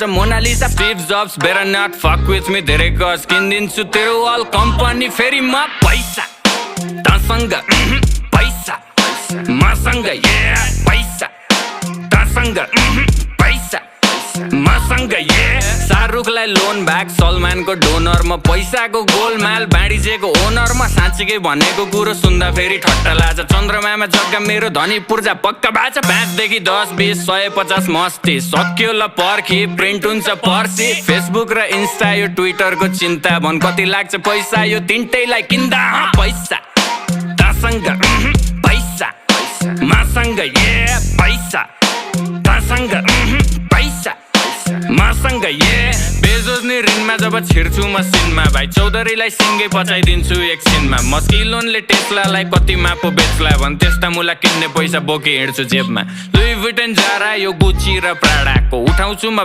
गर्छ Mona Lisa Steve Jobs better not fuck with me धेरै गज किनिदिन्छु तेरो अल कम्पनी फेरि म पैसा तसँग पैसा मसँग पैसा तसँग पैसा मसँग शाहरुखलाई लोन ब्याक सलमानको डोनर म पैसाको गोलमाल बाँडिजेको ओनर म साँच्चीकै भनेको कुरो सुन्दा फेरि ठट्टा लाग्छ चन्द्रमामा जग्गा मेरो धनी पूर्जा पक्का बाचा 5 देखि 10 20 150 मस्ती सक्यो ल पर्खी प्रिन्ट हुन्छ पर्सी फेसबुक र इन्स्टा यो ट्विटरको चिन्ता भन कति लाग्छ पैसा यो तिनटैलाई किन्दा पैसा तसँग पैसा मसँग पैसा तसँग पैसा मसँग बेजोज नि ऋणमा जब छिर्छु म सिनमा भाइ चौधरीलाई सिङ्गै पचाइदिन्छु एकछिनमा मस्किलोनले टेस्लालाई कतिमा पो बेच्ला भन् त्यस्ता मुला किन्ने पैसा बोकी हिँड्छु जेबमा लुई भुइटन जारा यो गुची र प्राडाको उठाउँछु म